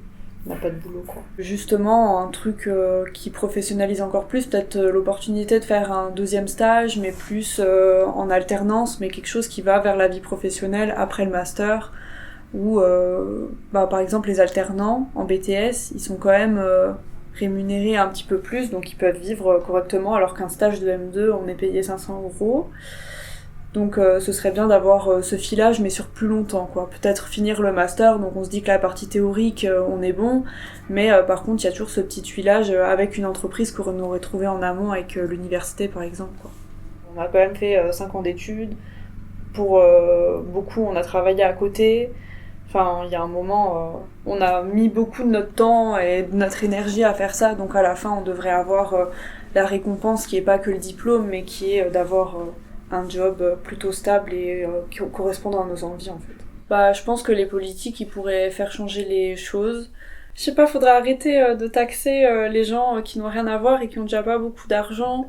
boulot, quoi. Justement, un truc qui professionnalise encore plus, peut-être l'opportunité de faire un deuxième stage, mais plus en alternance, mais quelque chose qui va vers la vie professionnelle après le master, où par exemple les alternants en BTS, ils sont quand même rémunérés un petit peu plus, donc ils peuvent vivre correctement, alors qu'un stage de M2, on est payé 500 €. Donc ce serait bien d'avoir ce filage, mais sur plus longtemps, quoi. Peut-être finir le master, donc on se dit que la partie théorique, on est bon, mais par contre, il y a toujours ce petit tuilage avec une entreprise qu'on aurait trouvé en amont avec l'université, par exemple, quoi. On a quand même fait 5 ans d'études. Pour beaucoup, on a travaillé à côté. Enfin, il y a un moment, on a mis beaucoup de notre temps et de notre énergie à faire ça, donc à la fin, on devrait avoir la récompense qui est pas que le diplôme, mais qui est d'avoir un job plutôt stable et correspondant à nos envies, en fait. Je pense que les politiques, ils pourraient faire changer les choses. Je sais pas, faudrait arrêter de taxer les gens qui n'ont rien à voir et qui ont déjà pas beaucoup d'argent.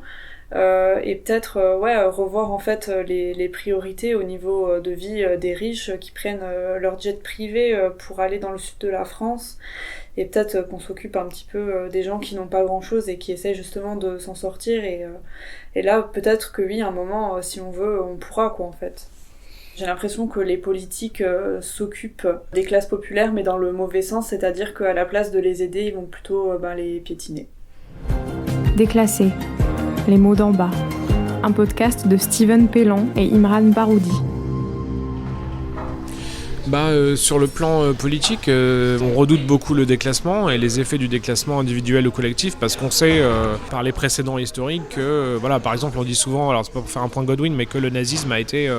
Et peut-être revoir en fait les priorités au niveau de vie des riches qui prennent leur jet privé pour aller dans le sud de la France, et peut-être qu'on s'occupe un petit peu des gens qui n'ont pas grand chose et qui essaient justement de s'en sortir, et là peut-être que oui, à un moment, si on veut, on pourra, quoi, en fait. J'ai l'impression que les politiques s'occupent des classes populaires, mais dans le mauvais sens, c'est-à-dire qu'à la place de les aider, ils vont plutôt les piétiner. Déclassé. Les mots d'en bas. Un podcast de Steven Pellan et Imran Baroudi. Sur le plan politique, on redoute beaucoup le déclassement et les effets du déclassement individuel ou collectif parce qu'on sait par les précédents historiques que, par exemple, on dit souvent, alors c'est pas pour faire un point Godwin, mais que le nazisme a été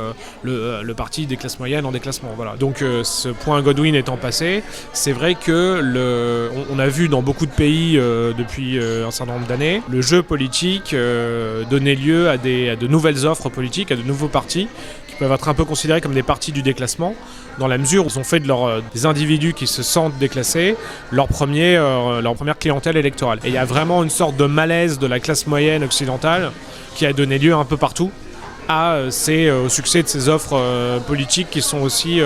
le parti des classes moyennes en déclassement. Voilà. Donc ce point Godwin étant passé, c'est vrai que on a vu dans beaucoup de pays depuis un certain nombre d'années, le jeu politique donnait lieu à de nouvelles offres politiques, à de nouveaux partis qui peuvent être un peu considérés comme des partis du déclassement, dans la mesure où ils ont fait des individus qui se sentent déclassés leur première clientèle électorale. Et il y a vraiment une sorte de malaise de la classe moyenne occidentale qui a donné lieu un peu partout au succès de ces offres politiques qui sont aussi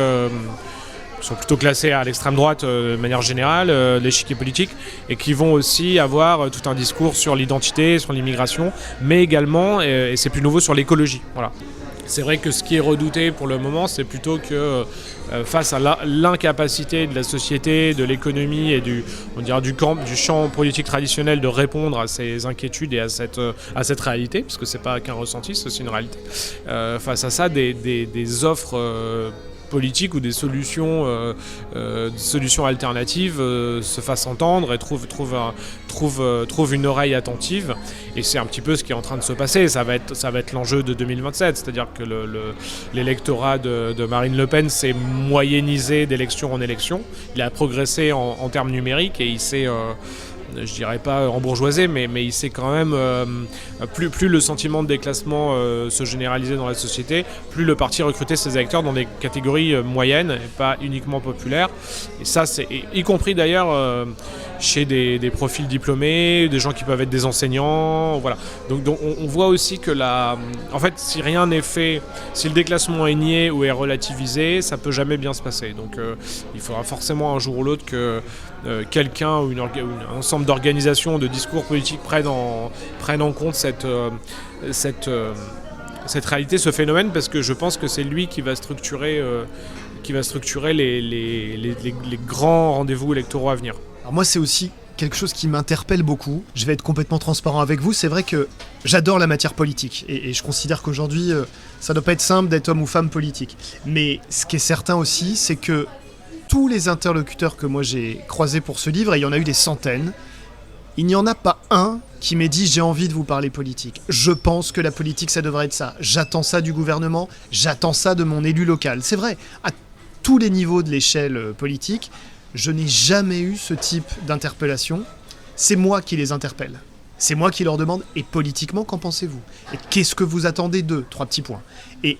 sont plutôt classés à l'extrême droite de manière générale, l'échiquier politique, et qui vont aussi avoir tout un discours sur l'identité, sur l'immigration, mais également, et c'est plus nouveau, sur l'écologie. Voilà. C'est vrai que ce qui est redouté pour le moment, c'est plutôt que face à l'incapacité de la société, de l'économie et du champ politique traditionnel de répondre à ces inquiétudes et à cette réalité, parce que c'est pas qu'un ressenti, c'est aussi une réalité. Face à ça, des offres politiques ou des solutions alternatives se fassent entendre et trouvent une oreille attentive, et c'est un petit peu ce qui est en train de se passer. Ça va être l'enjeu de 2027, c'est-à-dire que l'électorat de Marine Le Pen s'est moyennisé d'élection en élection, il a progressé en termes numériques et il s'est je dirais pas embourgeoisé, mais il s'est quand même plus le sentiment de déclassement se généralisait dans la société, plus le parti recrutait ses électeurs dans des catégories moyennes et pas uniquement populaires. Et ça, c'est y compris d'ailleurs chez des profils diplômés, des gens qui peuvent être des enseignants, voilà. Donc on voit aussi que en fait, si rien n'est fait, si le déclassement est nié ou est relativisé, ça peut jamais bien se passer. Donc il faudra forcément un jour ou l'autre que quelqu'un ou un ensemble d'organisations, de discours politiques prennent en compte cette réalité, ce phénomène, parce que je pense que c'est lui qui va structurer les grands rendez-vous électoraux à venir. Alors moi, c'est aussi quelque chose qui m'interpelle beaucoup. Je vais être complètement transparent avec vous. C'est vrai que j'adore la matière politique et je considère qu'aujourd'hui, ça ne doit pas être simple d'être homme ou femme politique. Mais ce qui est certain aussi, c'est que tous les interlocuteurs que moi j'ai croisés pour ce livre, et il y en a eu des centaines, il n'y en a pas un qui m'ait dit « j'ai envie de vous parler politique ». Je pense que la politique, ça devrait être ça. J'attends ça du gouvernement, j'attends ça de mon élu local. C'est vrai, à tous les niveaux de l'échelle politique, je n'ai jamais eu ce type d'interpellation. C'est moi qui les interpelle. C'est moi qui leur demande « et politiquement, qu'en pensez-vous ? Et qu'est-ce que vous attendez d'eux ?» 3 petits points. Et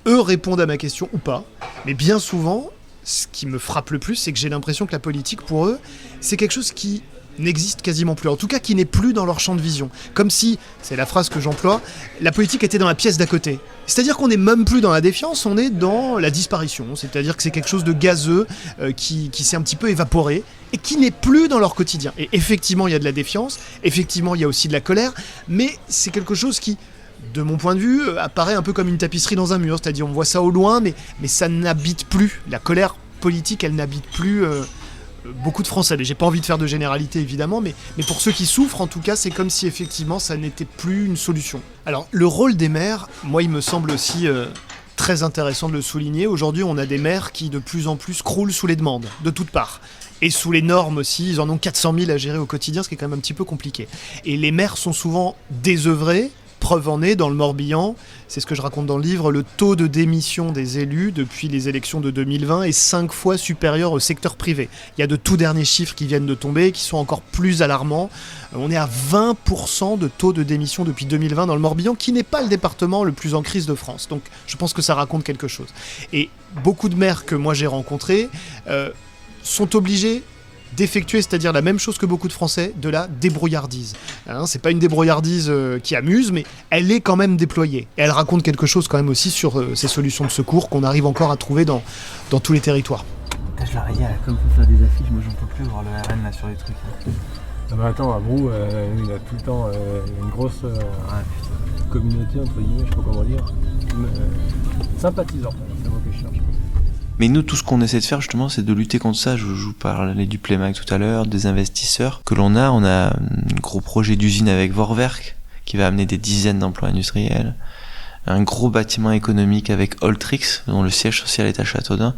eux répondent à ma question ou pas. Mais bien souvent, ce qui me frappe le plus, c'est que j'ai l'impression que la politique, pour eux, c'est quelque chose qui n'existe quasiment plus, en tout cas qui n'est plus dans leur champ de vision. Comme si, c'est la phrase que j'emploie, la politique était dans la pièce d'à côté. C'est-à-dire qu'on n'est même plus dans la défiance, on est dans la disparition. C'est-à-dire que c'est quelque chose de gazeux qui s'est un petit peu évaporé et qui n'est plus dans leur quotidien. Et effectivement, il y a de la défiance, effectivement, il y a aussi de la colère, mais c'est quelque chose qui, de mon point de vue, apparaît un peu comme une tapisserie dans un mur. C'est-à-dire on voit ça au loin, mais ça n'habite plus. La colère politique, elle n'habite plus beaucoup de Français. J'ai pas envie de faire de généralité, évidemment, mais pour ceux qui souffrent, en tout cas, c'est comme si effectivement ça n'était plus une solution. Alors, le rôle des maires, moi, il me semble aussi très intéressant de le souligner. Aujourd'hui, on a des maires qui, de plus en plus, croulent sous les demandes, de toutes parts. Et sous les normes aussi, ils en ont 400 000 à gérer au quotidien, ce qui est quand même un petit peu compliqué. Et les maires sont souvent désœuvrés. Preuve en est, dans le Morbihan, c'est ce que je raconte dans le livre, le taux de démission des élus depuis les élections de 2020 est 5 fois supérieur au secteur privé. Il y a de tout derniers chiffres qui viennent de tomber, qui sont encore plus alarmants. On est à 20% de taux de démission depuis 2020 dans le Morbihan, qui n'est pas le département le plus en crise de France. Donc je pense que ça raconte quelque chose. Et beaucoup de maires que moi j'ai rencontrés sont obligés d'effectuer, c'est-à-dire la même chose que beaucoup de Français, de la débrouillardise. C'est pas une débrouillardise qui amuse, mais elle est quand même déployée. Et elle raconte quelque chose quand même aussi sur ces solutions de secours qu'on arrive encore à trouver dans tous les territoires. Je leur ai dit, comme faut faire des affiches, moi j'en peux plus voir le RN là sur les trucs. Ah bah attends, à Brou, il a tout le temps une grosse communauté, entre guillemets, je sais pas comment dire, sympathisant, c'est le mot que je cherche. Mais nous, tout ce qu'on essaie de faire, justement, c'est de lutter contre ça. Je vous parlais du Playmac tout à l'heure, des investisseurs que l'on a. On a un gros projet d'usine avec Vorwerk, qui va amener des dizaines d'emplois industriels. Un gros bâtiment économique avec Oltrix, dont le siège social est à Châteaudun.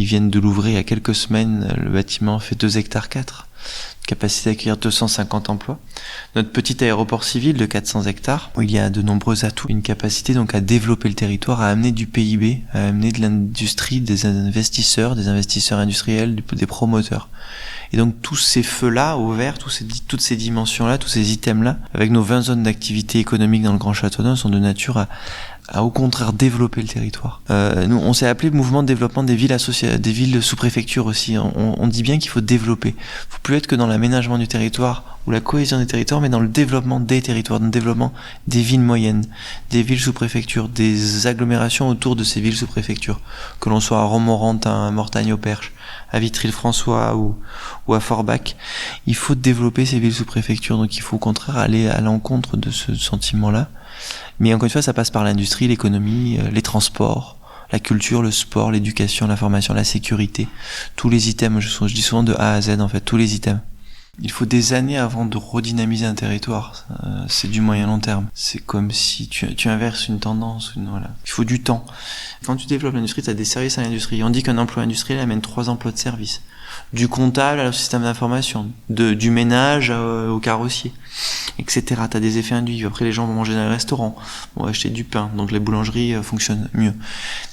Ils viennent de l'ouvrir il y a quelques semaines. Le bâtiment fait 2,4 hectares. Capacité d'accueillir 250 emplois. Notre petit aéroport civil de 400 hectares, où il y a de nombreux atouts, une capacité donc à développer le territoire, à amener du PIB, à amener de l'industrie, des investisseurs industriels, des promoteurs. Et donc tous ces feux-là ouverts, toutes ces dimensions-là, tous ces items-là, avec nos 20 zones d'activité économique dans le Grand Châteaudun, sont de nature à au contraire développer le territoire. Nous, on s'est appelé mouvement de développement des villes sous-préfectures aussi. On dit bien qu'il faut développer. Il faut plus être que dans l'aménagement du territoire ou la cohésion des territoires, mais dans le développement des territoires, dans le développement des villes moyennes, des villes sous-préfectures, des agglomérations autour de ces villes sous-préfectures. Que l'on soit à Romorantin, à Mortagne-au-Perche, à Vitry-le-François ou à Forbach, il faut développer ces villes sous-préfectures. Donc il faut au contraire aller à l'encontre de ce sentiment-là. Mais encore une fois, ça passe par l'industrie, l'économie, les transports, la culture, le sport, l'éducation, la formation, la sécurité. Tous les items, je dis souvent de A à Z en fait, tous les items. Il faut des années avant de redynamiser un territoire. C'est du moyen long terme. C'est comme si tu inverses une tendance. Voilà. Il faut du temps. Quand tu développes l'industrie, tu as des services à l'industrie. On dit qu'un emploi industriel amène 3 emplois de service. Du comptable au système d'information, du ménage au carrossier, etc. Tu as des effets induits. Après, les gens vont manger dans les restaurants, vont acheter du pain. Donc les boulangeries fonctionnent mieux.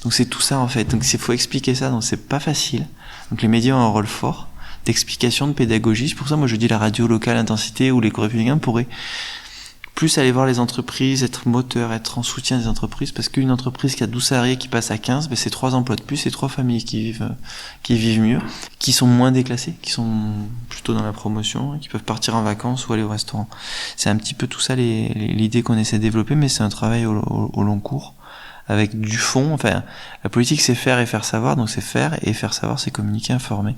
Donc c'est tout ça en fait. Donc il faut expliquer ça. Donc c'est pas facile. Donc les médias ont un rôle fort d'explication, de pédagogie. C'est pour ça, moi, je dis la radio locale intensité ou l'éco-républicain pourrait plus aller voir les entreprises, être moteur, être en soutien des entreprises, parce qu'une entreprise qui a 12 salariés qui passe à 15, c'est 3 emplois de plus, c'est 3 familles qui vivent mieux, qui sont moins déclassées, qui sont plutôt dans la promotion, qui peuvent partir en vacances ou aller au restaurant. C'est un petit peu tout ça l'idée qu'on essaie de développer, mais c'est un travail au long cours, avec du fond. Enfin, la politique, c'est faire et faire savoir, donc c'est faire et faire savoir, c'est communiquer, informer.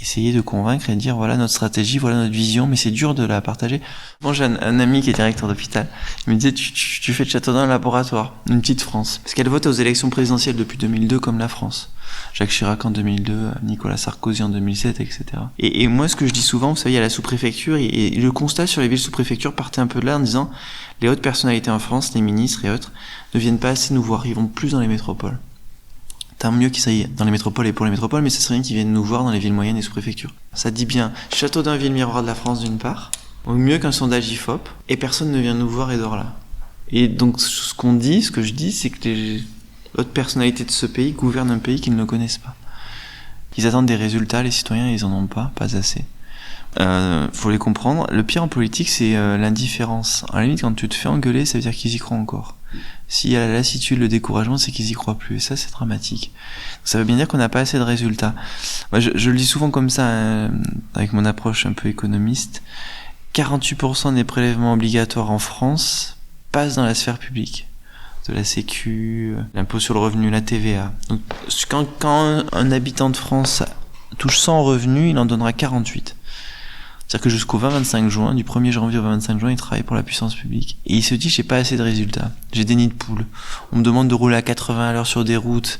Essayer de convaincre et de dire voilà notre stratégie, voilà notre vision, mais c'est dur de la partager. Bon, j'ai un ami qui est directeur d'hôpital, il me disait tu fais de Châteaudun un laboratoire, une petite France. Parce qu'elle vote aux élections présidentielles depuis 2002 comme la France. Jacques Chirac en 2002, Nicolas Sarkozy en 2007, etc. Et moi ce que je dis souvent, vous savez, il y a la sous-préfecture, et le constat sur les villes sous-préfectures partait un peu de là en disant les hautes personnalités en France, les ministres et autres, ne viennent pas assez nous voir, ils vont plus dans les métropoles. Tant mieux qu'ils aillent dans les métropoles et pour les métropoles, mais ça serait bien qu'ils viennent nous voir dans les villes moyennes et sous-préfectures. Ça dit bien Châteaudun, ville miroir de la France d'une part, ou mieux qu'un sondage IFOP, et personne ne vient nous voir et dort là. Et donc ce que je dis, c'est que les hautes personnalités de ce pays gouvernent un pays qu'ils ne connaissent pas. Ils attendent des résultats, les citoyens, ils en ont pas assez. Faut les comprendre. Le pire en politique, c'est l'indifférence. À la limite, quand tu te fais engueuler, ça veut dire qu'ils y croient encore. S'il y a la lassitude, le découragement, c'est qu'ils y croient plus. Et ça, c'est dramatique. Ça veut bien dire qu'on n'a pas assez de résultats. Moi, je le dis souvent comme ça, avec mon approche un peu économiste. 48% des prélèvements obligatoires en France passent dans la sphère publique. De la Sécu, l'impôt sur le revenu, la TVA. Donc, quand un habitant de France touche 100 revenus, il en donnera 48. C'est-à-dire que jusqu'au 20-25 juin, du 1er janvier au 25 juin, il travaille pour la puissance publique. Et il se dit, j'ai pas assez de résultats. J'ai des nids de poules. On me demande de rouler à 80 à l'heure sur des routes.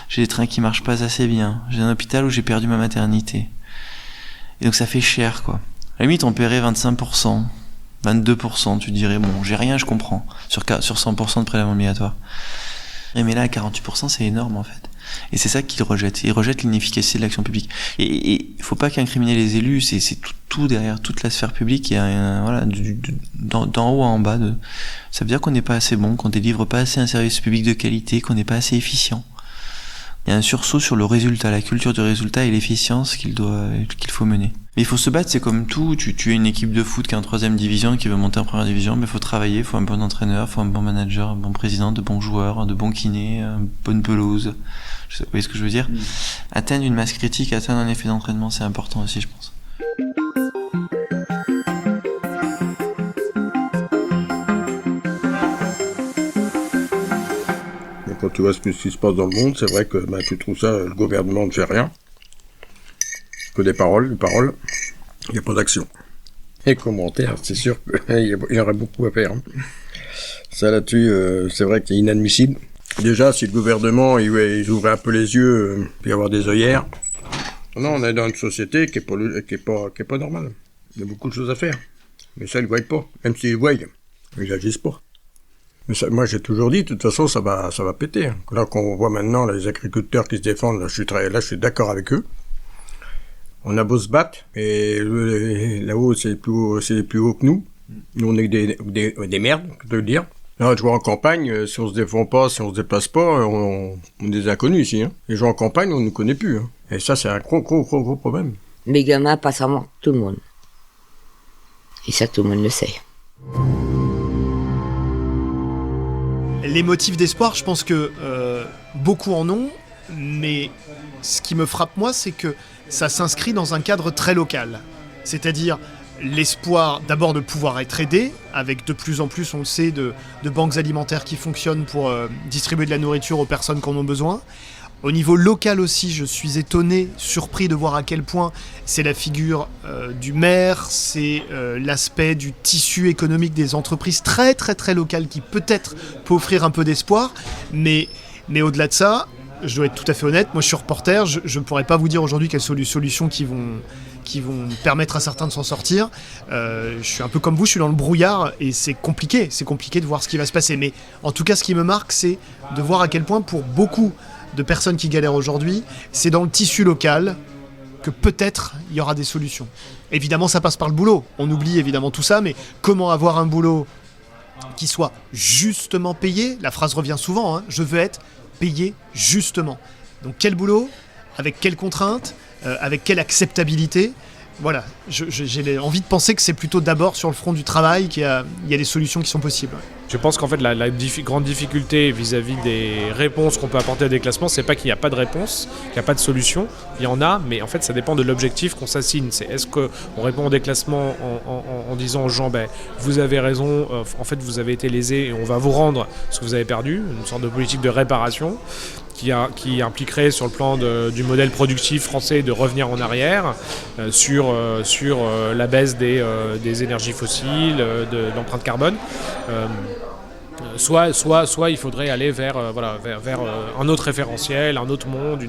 J'ai des trains qui marchent pas assez bien. J'ai un hôpital où j'ai perdu ma maternité. Et donc ça fait cher, quoi. À la limite, on paierait 25%, 22%, tu dirais, bon, j'ai rien, je comprends. Sur 100% de prélèvement obligatoire. Mais là, à 48%, c'est énorme, en fait. Et c'est ça qu'ils rejettent. Ils rejettent l'inefficacité de l'action publique. Et il faut pas qu'incriminer les élus, c'est tout derrière, toute la sphère publique. Il y a voilà, d'en haut à en bas. Ça veut dire qu'on n'est pas assez bon, qu'on délivre pas assez un service public de qualité, qu'on n'est pas assez efficient. Il y a un sursaut sur le résultat, la culture du résultat et l'efficience qu'il faut mener. Mais il faut se battre, c'est comme tout. Tu es une équipe de foot qui est en 3e division, qui veut monter en 1re division, mais il faut travailler, il faut un bon entraîneur, il faut un bon manager, un bon président, de bons joueurs, de bons kinés, une bonne pelouse. Vous voyez ce que je veux dire ? Atteindre une masse critique, atteindre un effet d'entraînement, c'est important aussi, je pense. Quand tu vois ce qui se passe dans le monde, c'est vrai que tu trouves ça, le gouvernement ne fait rien. Que des paroles, il n'y a pas d'action. Et commentaires, c'est sûr qu'il y aurait beaucoup à faire. Ça là-dessus, c'est vrai que c'est inadmissible. Déjà, si le gouvernement il ouvrait un peu les yeux, puis avoir des œillères. Non, on est dans une société qui est pas normale. Il y a beaucoup de choses à faire. Mais ça, ils ne voient pas. Même s'ils voient, ils n'agissent pas. Mais ça, moi, j'ai toujours dit, de toute façon, ça va péter. Là, qu'on voit maintenant les agriculteurs qui se défendent, là, je suis d'accord avec eux. On a beau se battre, et là-haut, c'est plus haut que nous. Nous, on est des merdes, je peux le dire. Là, je vois en campagne, si on se défend pas, si on se déplace pas, on est des inconnus ici. Hein. Les gens en campagne, on ne connaît plus. Hein. Et ça, c'est un gros problème. Les gamins, pas seulement tout le monde. Et ça, tout le monde le sait. Les motifs d'espoir, je pense que beaucoup en ont, mais ce qui me frappe moi, c'est que ça s'inscrit dans un cadre très local. C'est-à-dire l'espoir d'abord de pouvoir être aidé, avec de plus en plus, on le sait, de banques alimentaires qui fonctionnent pour distribuer de la nourriture aux personnes qui en ont besoin. Au niveau local aussi, je suis étonné, surpris de voir à quel point c'est la figure du maire, c'est l'aspect du tissu économique des entreprises très très très locales qui peut-être peut offrir un peu d'espoir, mais au-delà de ça, je dois être tout à fait honnête, moi je suis reporter, je ne pourrais pas vous dire aujourd'hui quelles sont les solutions qui vont permettre à certains de s'en sortir. Je suis un peu comme vous, je suis dans le brouillard et c'est compliqué de voir ce qui va se passer. Mais en tout cas, ce qui me marque, c'est de voir à quel point pour beaucoup de personnes qui galèrent aujourd'hui, c'est dans le tissu local que peut-être il y aura des solutions. Évidemment, ça passe par le boulot. On oublie évidemment tout ça, mais comment avoir un boulot qui soit justement payé ? La phrase revient souvent, hein, je veux être payé justement. Donc quel boulot ? Avec quelles contraintes ? Avec quelle acceptabilité ? Voilà, j'ai envie de penser que c'est plutôt d'abord sur le front du travail qu'il y a des solutions qui sont possibles. Je pense qu'en fait la grande difficulté vis-à-vis des réponses qu'on peut apporter à des classements, c'est pas qu'il n'y a pas de réponse, qu'il n'y a pas de solution, il y en a, mais en fait ça dépend de l'objectif qu'on s'assigne. C'est est-ce qu'on répond au déclassement en disant aux gens vous avez raison, en fait vous avez été lésés et on va vous rendre ce que vous avez perdu, une sorte de politique de réparation qui impliquerait sur le plan du modèle productif français de revenir en arrière sur la baisse des énergies fossiles, de l'empreinte carbone. Soit il faudrait aller vers un autre référentiel, un autre monde,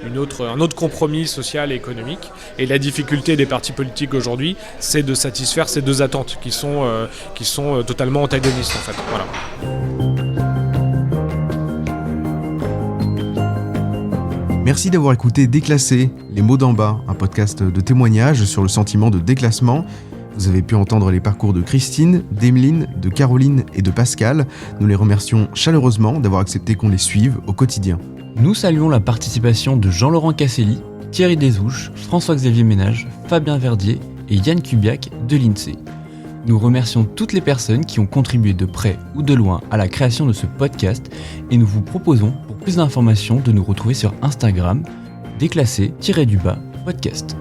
un autre compromis social et économique. Et la difficulté des partis politiques aujourd'hui, c'est de satisfaire ces deux attentes qui sont totalement antagonistes en fait. Voilà. Merci d'avoir écouté Déclassé, les mots d'en bas, un podcast de témoignages sur le sentiment de déclassement. Vous avez pu entendre les parcours de Christine, d'Emeline, de Caroline et de Pascal. Nous les remercions chaleureusement d'avoir accepté qu'on les suive au quotidien. Nous saluons la participation de Jean-Laurent Casselli, Thierry Desouches, François-Xavier Ménage, Fabien Verdier et Yann Kubiak de l'INSEE. Nous remercions toutes les personnes qui ont contribué de près ou de loin à la création de ce podcast et nous vous proposons, pour plus d'informations, de nous retrouver sur Instagram, déclassé-podcast.